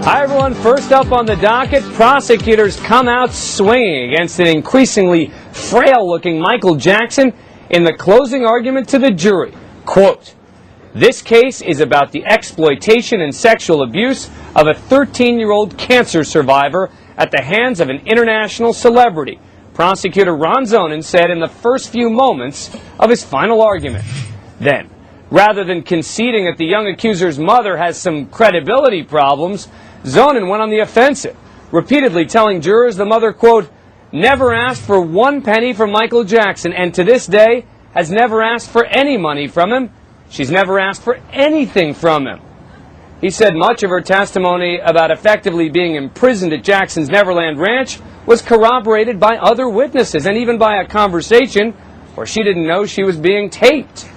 Hi, everyone. First up on the docket, prosecutors come out swinging against an increasingly frail-looking Michael Jackson in the closing argument to the jury. Quote, "This case is about the exploitation and sexual abuse of a 13-year-old cancer survivor at the hands of an international celebrity," Prosecutor Ron Zonin said in the first few moments of his final argument. Then, rather than conceding that the young accuser's mother has some credibility problems, Zonin went on the offensive, repeatedly telling jurors the mother, quote, "never asked for 1 penny from Michael Jackson and to this day has never asked for any money from him. She's never asked for anything from him." He said much of her testimony about effectively being imprisoned at Jackson's Neverland Ranch was corroborated by other witnesses and even by a conversation where she didn't know she was being taped.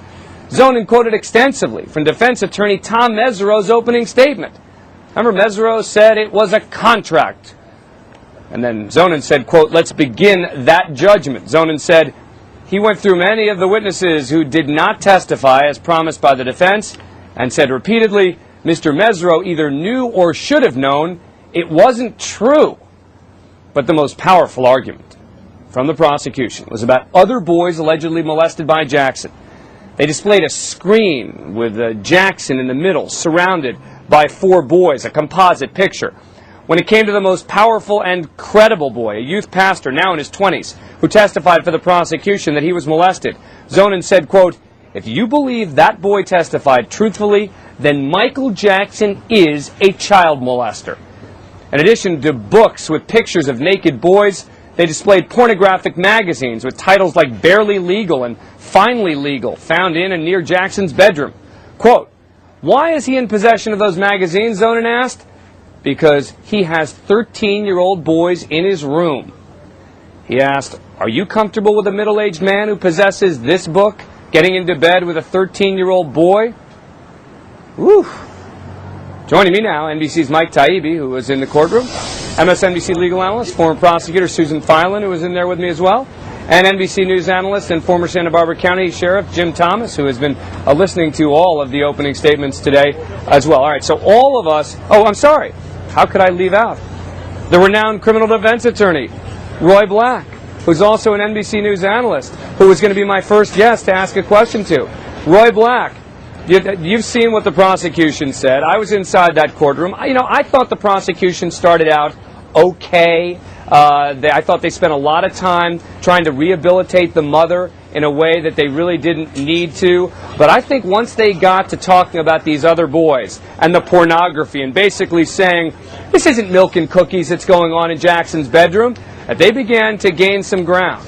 Zonin quoted extensively from defense attorney Tom Mesereau's opening statement. Remember, Mesereau said it was a contract. And then Zonin said, quote, "let's begin that judgment." Zonin said he went through many of the witnesses who did not testify as promised by the defense and said repeatedly, Mr. Mesereau either knew or should have known it wasn't true. But the most powerful argument from the prosecution was about other boys allegedly molested by Jackson. They displayed a screen with Jackson in the middle, surrounded by 4 boys, a composite picture. When it came to the most powerful and credible boy, a youth pastor now in his 20s, who testified for the prosecution that he was molested, Zonin said, quote, "If you believe that boy testified truthfully, then Michael Jackson is a child molester." In addition to books with pictures of naked boys, they displayed pornographic magazines with titles like Barely Legal and Finally Legal found in and near Jackson's bedroom. Quote, "Why is he in possession of those magazines?" Zonin asked. "Because he has 13-year-old boys in his room." He asked, "Are you comfortable with a middle-aged man who possesses this book, getting into bed with a 13-year-old boy?" Whew. Joining me now, NBC's Mike Taibbi, who was in the courtroom, MSNBC legal analyst, former prosecutor Susan Filan, who was in there with me as well, and NBC News analyst and former Santa Barbara County Sheriff Jim Thomas, who has been listening to all of the opening statements today as well. All right, so all of us, I'm sorry, how could I leave out the renowned criminal defense attorney, Roy Black, who's also an NBC News analyst, who was going to be my first guest to ask a question to. Roy Black, you've seen what the prosecution said. I was inside that courtroom. I thought the prosecution started out okay. I thought they spent a lot of time trying to rehabilitate the mother in a way that they really didn't need to. But I think once they got to talking about these other boys and the pornography and basically saying, this isn't milk and cookies that's going on in Jackson's bedroom, that they began to gain some ground.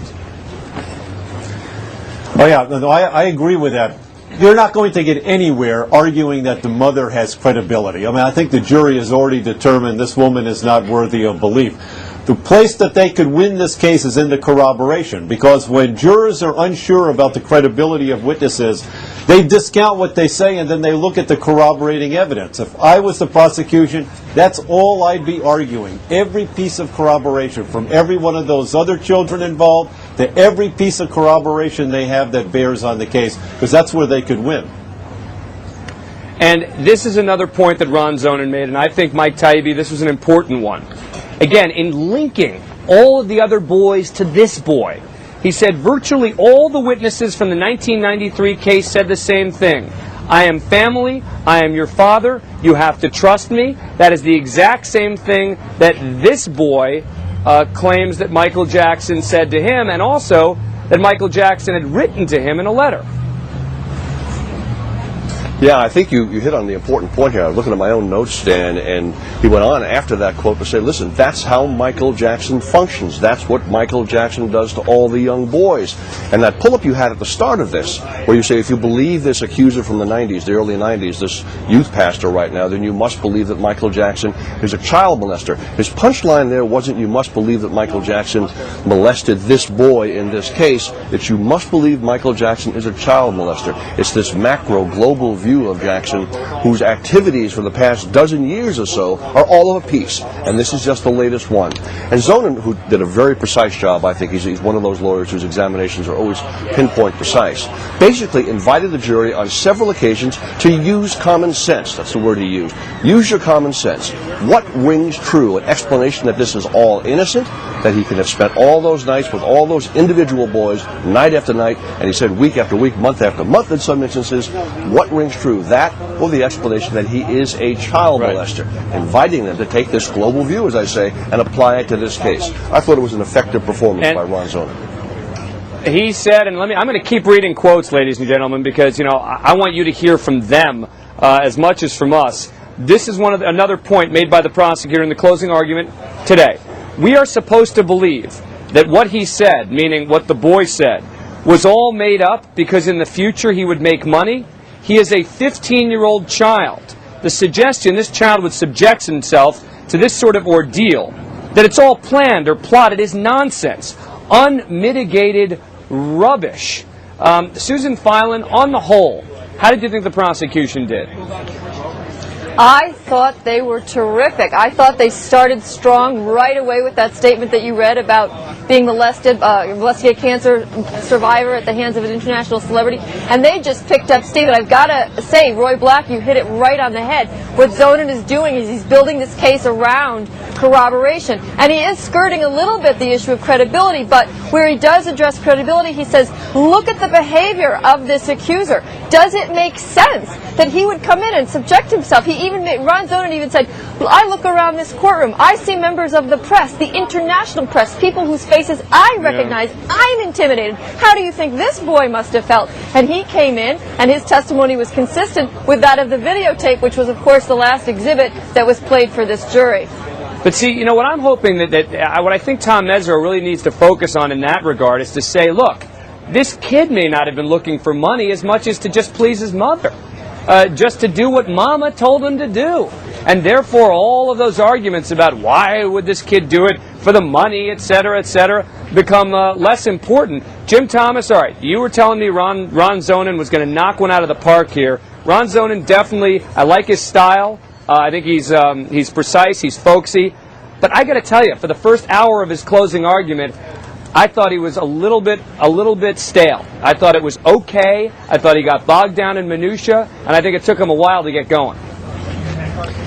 Oh, yeah, no, I agree with that. You're not going to get anywhere arguing that the mother has credibility. I mean, I think the jury has already determined this woman is not worthy of belief. The place that they could win this case is in the corroboration, because when jurors are unsure about the credibility of witnesses, they discount what they say and then they look at the corroborating evidence. If I was the prosecution, that's all I'd be arguing. Every piece of corroboration from every one of those other children involved to every piece of corroboration they have that bears on the case, because that's where they could win. And this is another point that Ron Zonin made, and I think, Mike Taibbi, this was an important one. Again, in linking all of the other boys to this boy, he said virtually all the witnesses from the 1993 case said the same thing. I am family, I am your father, you have to trust me. That is the exact same thing that this boy claims that Michael Jackson said to him, and also that Michael Jackson had written to him in a letter. Yeah, I think you hit on the important point here. I was looking at my own notes, Stan, and he went on after that quote to say, listen, that's how Michael Jackson functions. That's what Michael Jackson does to all the young boys. And that pull-up you had at the start of this, where you say, if you believe this accuser from the 90s, the early 90s, this youth pastor right now, then you must believe that Michael Jackson is a child molester. His punchline there wasn't, you must believe that Michael Jackson molested this boy in this case. It's, you must believe Michael Jackson is a child molester. It's this macro, global view view of Jackson, whose activities for the past dozen years or so are all of a piece, and this is just the latest one. And Zonin, who did a very precise job, I think he's one of those lawyers whose examinations are always pinpoint precise, basically invited the jury on several occasions to use common sense. That's the word he used. Use your common sense. What rings true? An explanation that this is all innocent, that he can have spent all those nights with all those individual boys, night after night, and he said week after week, month after month in some instances. What rings true? That or the explanation that he is a child molester, inviting them to take this global view, as I say, and apply it to this case. I thought it was an effective performance by Ron Zonin. He said, and I'm going to keep reading quotes, ladies and gentlemen, because I want you to hear from them as much as from us. This is another point made by the prosecutor in the closing argument today. We are supposed to believe that what he said, meaning what the boy said, was all made up because in the future he would make money. He is a 15-year-old child. The suggestion this child would subject himself to this sort of ordeal, that it's all planned or plotted, is nonsense. Unmitigated rubbish. Susan Filan, on the whole, how did you think the prosecution did? I thought they were terrific. I thought they started strong right away with that statement that you read about being molested, molesting a cancer survivor at the hands of an international celebrity. And they just picked up steam. And I've got to say, Roy Black, you hit it right on the head. What Zonin is doing is he's building this case around corroboration. And he is skirting a little bit the issue of credibility, but where he does address credibility, he says, look at the behavior of this accuser. Does it make sense that he would come in and subject himself? Ron Zonin even said, well, I look around this courtroom, I see members of the press, the international press, people whose faces I recognize, I'm intimidated. How do you think this boy must have felt? And he came in, and his testimony was consistent with that of the videotape, which was, of course, the last exhibit that was played for this jury. But see, what I'm hoping what I think Tom Mesereau really needs to focus on in that regard is to say, look, this kid may not have been looking for money as much as to just please his mother. Just to do what Mama told him to do. And therefore, all of those arguments about why would this kid do it for the money, et cetera, become less important. Jim Thomas, all right, you were telling me Ron Zonin was going to knock one out of the park here. Ron Zonin, definitely, I like his style. I think he's precise, he's folksy. But I got to tell you, for the first hour of his closing argument, I thought he was a little bit stale. I thought it was okay. I thought he got bogged down in minutia, and I think it took him a while to get going.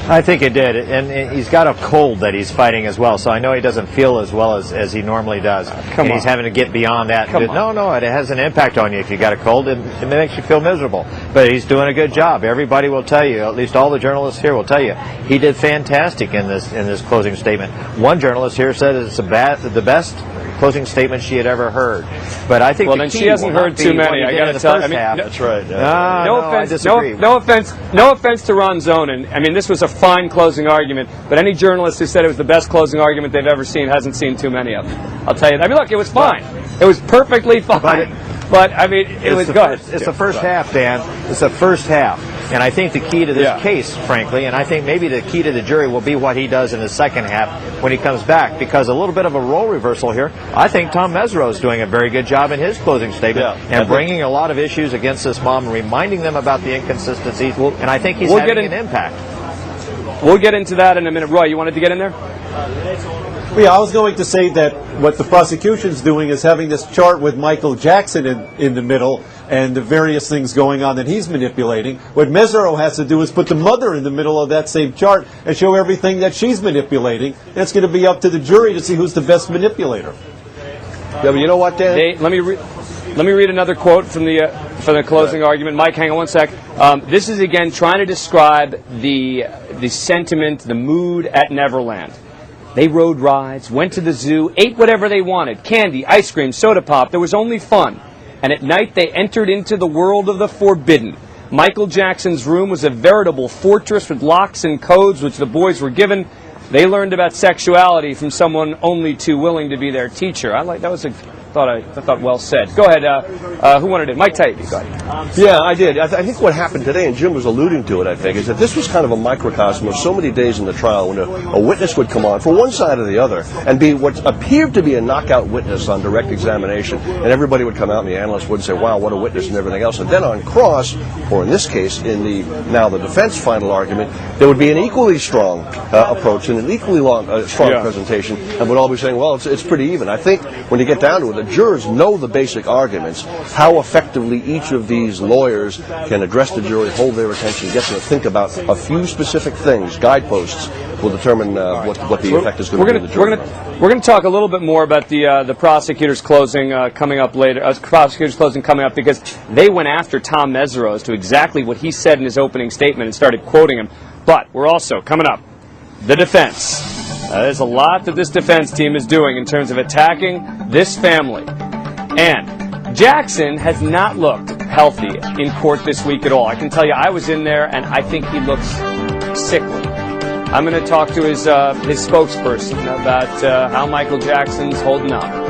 I think it did, and he's got a cold that he's fighting as well, so I know he doesn't feel as well as he normally does. He's having to get beyond that. No, it has an impact on you if you got a cold. It makes you feel miserable. But he's doing a good job. Everybody will tell you, at least all the journalists here will tell you, he did fantastic in this closing statement. One journalist here said it's the best closing statement she had ever heard. But I think she hasn't heard too many. I got to tell you, that's right. No offense to Ron Zonin. I mean, this was a fine closing argument, but any journalist who said it was the best closing argument they've ever seen hasn't seen too many of them. I'll tell you. I mean, look, it was fine. It was perfectly fine. But I mean, it was good. It's the first half, Dan. It's the first half. And I think the key to this case, frankly, and I think maybe the key to the jury will be what he does in the second half when he comes back, because a little bit of a role reversal here. I think Tom Mesereau is doing a very good job in his closing statement and bringing a lot of issues against this mom, reminding them about the inconsistencies, and I think he's having an impact. We'll get into that in a minute. Roy, you wanted to get in there? Yeah, I was going to say that what the prosecution's doing is having this chart with Michael Jackson in the middle and the various things going on that he's manipulating. What Mesereau has to do is put the mother in the middle of that same chart and show everything that she's manipulating. And it's going to be up to the jury to see who's the best manipulator. Yeah, but you know what, Dan? Let me read another quote from the closing argument. Mike, hang on one sec. This is again trying to describe the sentiment, the mood at Neverland. They rode rides, went to the zoo, ate whatever they wanted, candy, ice cream, soda pop. There was only fun. And at night they entered into the world of the forbidden. Michael Jackson's room was a veritable fortress with locks and codes which the boys were given. They learned about sexuality from someone only too willing to be their teacher. That was a thought well said. Go ahead. Who wanted it? Mike Taibbi. Go ahead. Yeah, I did. I think what happened today, and Jim was alluding to it, I think, is that this was kind of a microcosm of so many days in the trial when a witness would come on for one side or the other and be what appeared to be a knockout witness on direct examination, and everybody would come out and the analyst would say, wow, what a witness, and everything else. And then on cross, or in this case, in the defense final argument, there would be an equally strong approach and an equally strong presentation, and would all be saying, well, it's pretty even. I think when you get down to it, the jurors know the basic arguments. How effectively each of these lawyers can address the jury, hold their attention, get them to think about a few specific things, guideposts, will determine what the effect is going to be in the jury. We're going to talk a little bit more about the prosecutor's closing coming up later. Prosecutor's closing coming up because they went after Tom Mesereau as to exactly what he said in his opening statement and started quoting him. But we're also coming up the defense. There's a lot that this defense team is doing in terms of attacking this family. And Jackson has not looked healthy in court this week at all. I can tell you, I was in there, and I think he looks sickly. I'm going to talk to his spokesperson about how Michael Jackson's holding up.